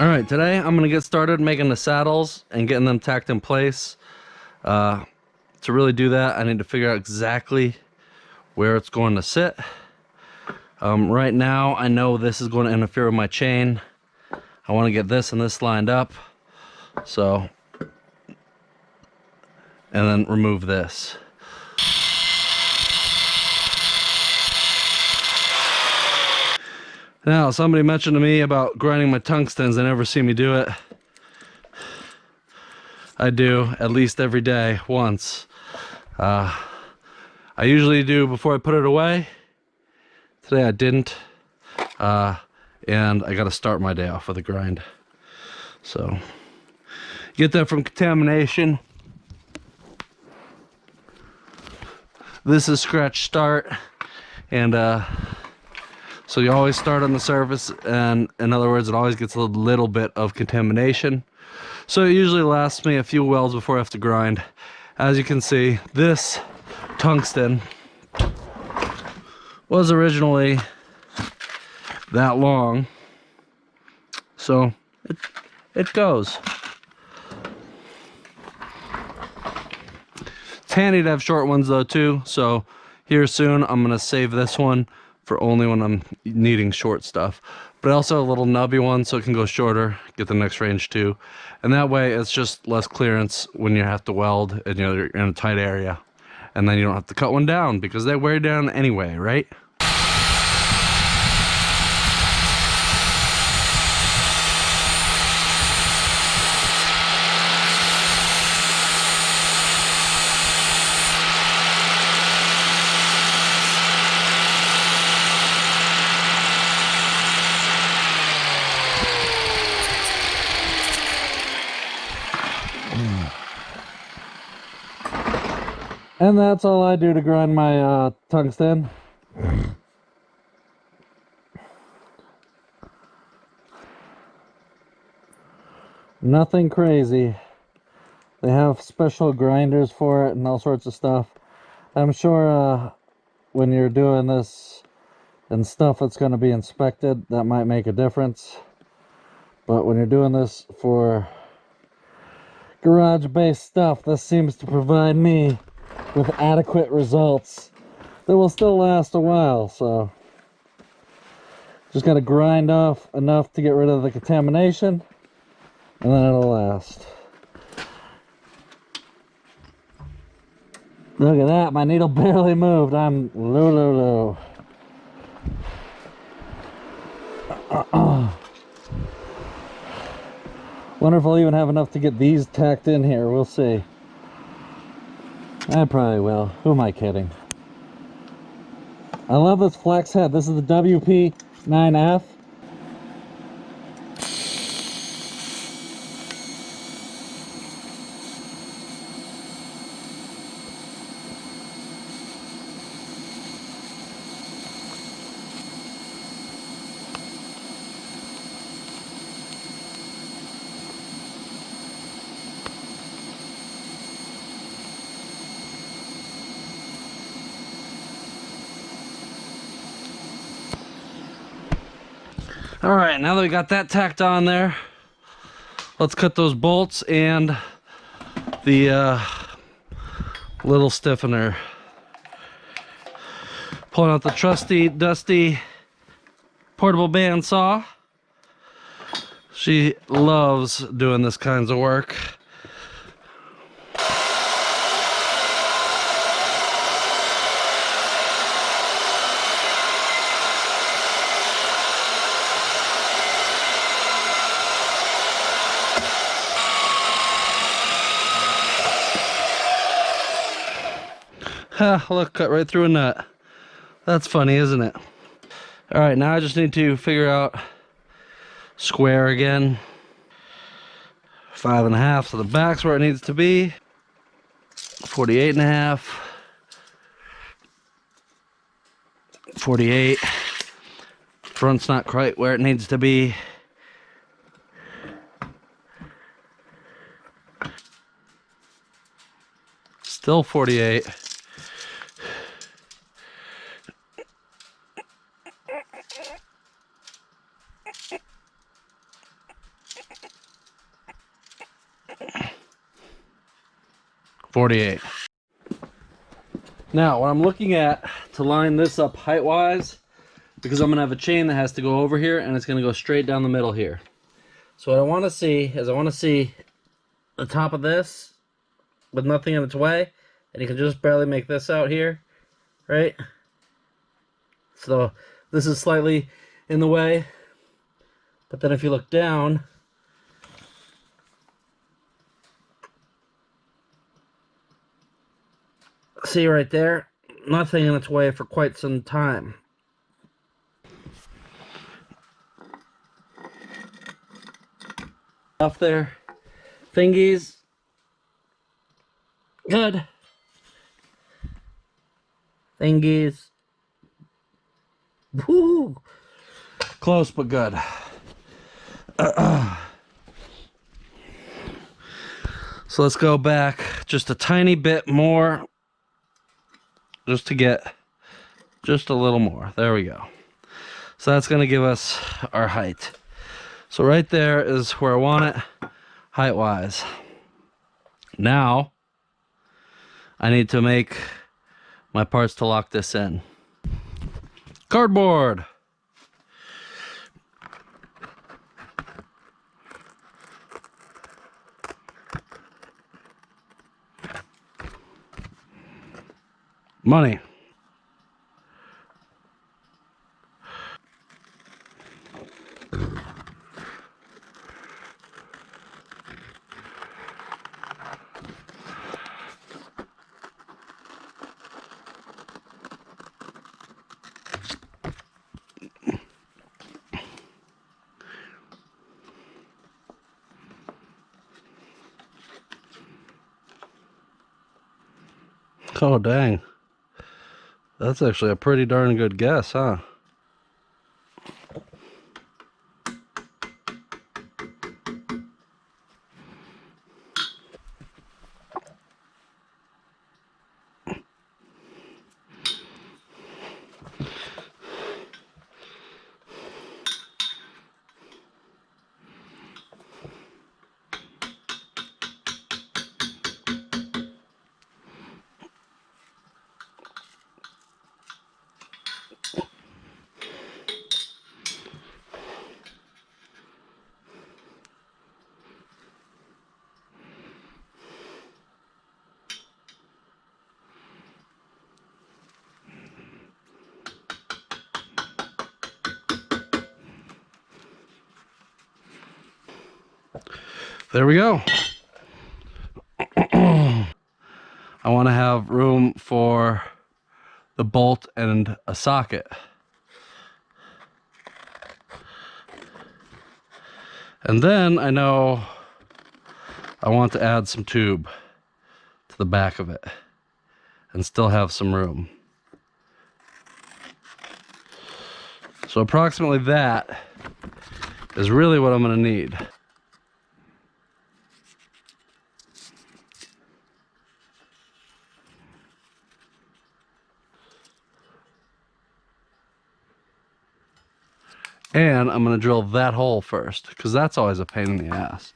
All right, today I'm gonna get started making the saddles and getting them tacked in place. To really do that, I need to figure out exactly where it's going to sit. Right now, I know this is going to interfere with my chain. I want to get this and this lined up, so, and then remove this. Now, somebody mentioned to me about grinding my tungstens. They never see me do it. I do, at least every day, once. I usually do before I put it away. Today I didn't. And I got to start my day off with a grind. So, get that from contamination. This is scratch start. And so you always start on the surface, and in other words, it always gets a little bit of contamination. So it usually lasts me a few welds before I have to grind. As you can see, this tungsten was originally that long, so it goes. It's handy to have short ones though too, so here soon I'm gonna save this one for only when I'm needing short stuff. But I also have a little nubby one so it can go shorter, get the next range too. And that way it's just less clearance when you have to weld and you're in a tight area. And then you don't have to cut one down because they wear down anyway, right? And that's all I do to grind my tungsten. Nothing crazy. They have special grinders for it and all sorts of stuff. I'm sure when you're doing this and stuff that's going to be inspected, that might make a difference. But when you're doing this for garage-based stuff, this seems to provide me with adequate results that will still last a while. So just got to grind off enough to get rid of the contamination, and then it'll last. Look at that, my needle barely moved. I'm low. Wonder if I'll even have enough to get these tacked in here. We'll see. I probably will. Who am I kidding? I love this flex head. This is the WP9F. All right, now that we got that tacked on there, let's cut those bolts and the little stiffener. Pulling out the trusty, dusty portable bandsaw. She loves doing this kinds of work. Ha, look, cut right through a nut. That's funny, isn't it? All right, now I just need to figure out square again. 5.5, so the back's where it needs to be. 48.5. 48. Front's not quite where it needs to be. Still 48. 48. Now, what I'm looking at to line this up height-wise, because I'm gonna have a chain that has to go over here and it's gonna go straight down the middle here. So what I wanna see is I wanna see the top of this with nothing in its way, and you can just barely make this out here, right? So this is slightly in the way, but then if you look down, see right there, nothing in its way for quite some time. Off there, thingies, good. Thingies, woo, close but good. So let's go back just a tiny bit more, just to get just a little more. There we go. So that's going to give us our height. So right there is where I want it, height-wise. Now, I need to make my parts to lock this in. Cardboard! Money. Oh, dang. That's actually a pretty darn good guess, huh? There we go. I want to have room for the bolt and a socket. And then I know I want to add some tube to the back of it and still have some room. So approximately that is really what I'm going to need. And I'm going to drill that hole first, because that's always a pain in the ass.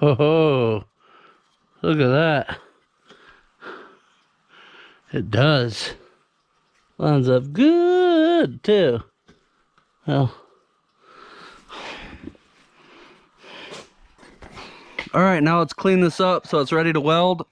Oh, look at that. It does. Lines up good, too. Well. All right, now let's clean this up so it's ready to weld.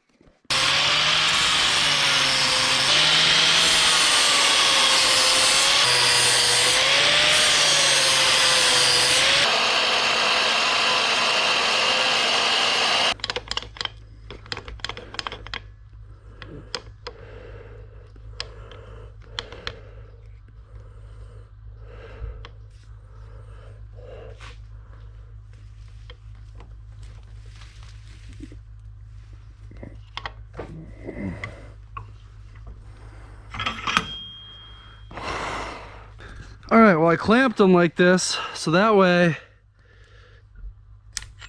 All right, well, I clamped them like this, so that way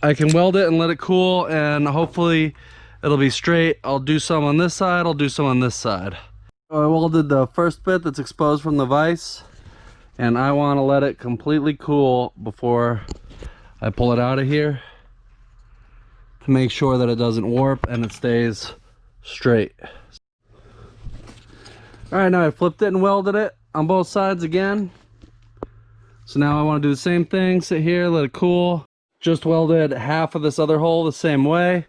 I can weld it and let it cool, and hopefully it'll be straight. I'll do some on this side, I'll do some on this side. I welded the first bit that's exposed from the vise, and I want to let it completely cool before I pull it out of here to make sure that it doesn't warp and it stays straight. All right, now I flipped it and welded it on both sides again. So now I want to do the same thing, sit here, let it cool. Just welded half of this other hole the same way.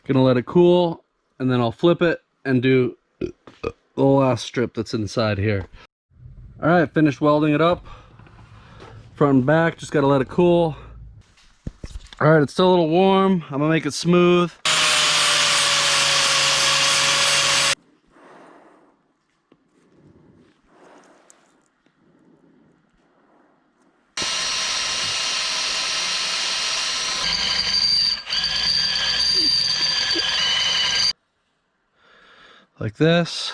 Gonna let it cool, and then I'll flip it and do the last strip that's inside here. All right, finished welding it up. Front and back, just gotta let it cool. All right, it's still a little warm. I'm gonna make it smooth. Like this.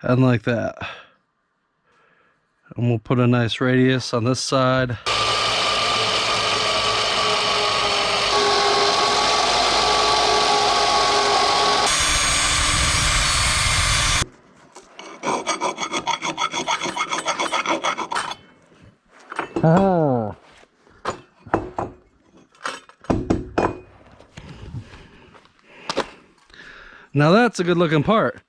And like that. And we'll put a nice radius on this side. Ah. Now that's a good looking part.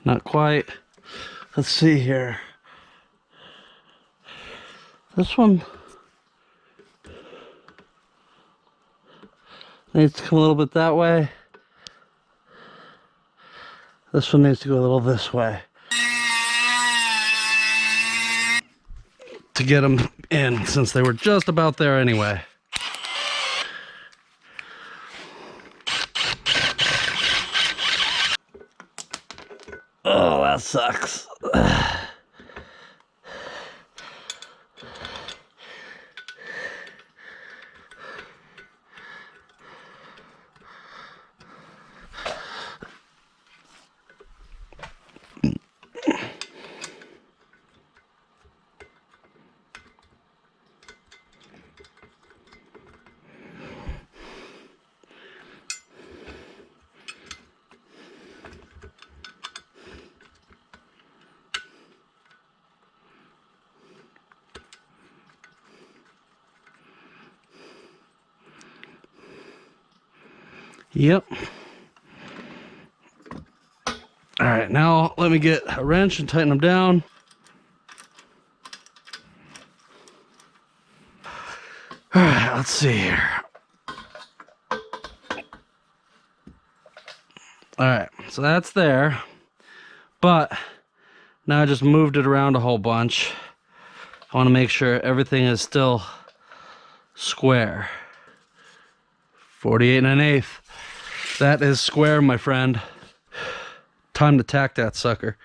Not quite. Let's see here. This one needs to come a little bit that way. This one needs to go a little this way. To get them in, since they were just about there anyway. Oh, that sucks. Yep. All right, now let me get a wrench and tighten them down. All right, let's see here. All right, so that's there, but now I just moved it around a whole bunch. I want to make sure everything is still square. 48 1/8. That is square, my friend. Time to tack that sucker.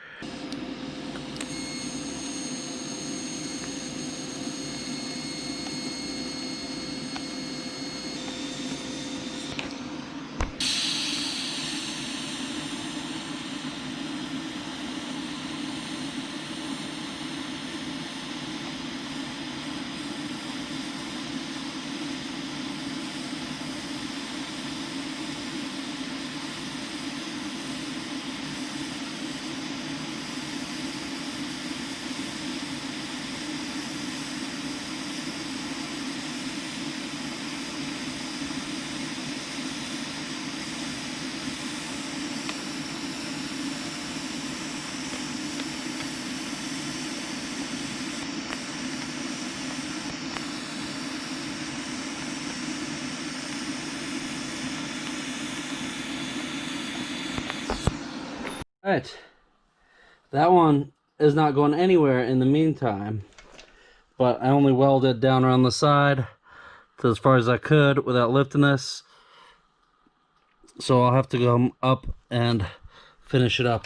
All right, that one is not going anywhere in the meantime, but I only welded down around the side to as far as I could without lifting this, so I'll have to go up and finish it up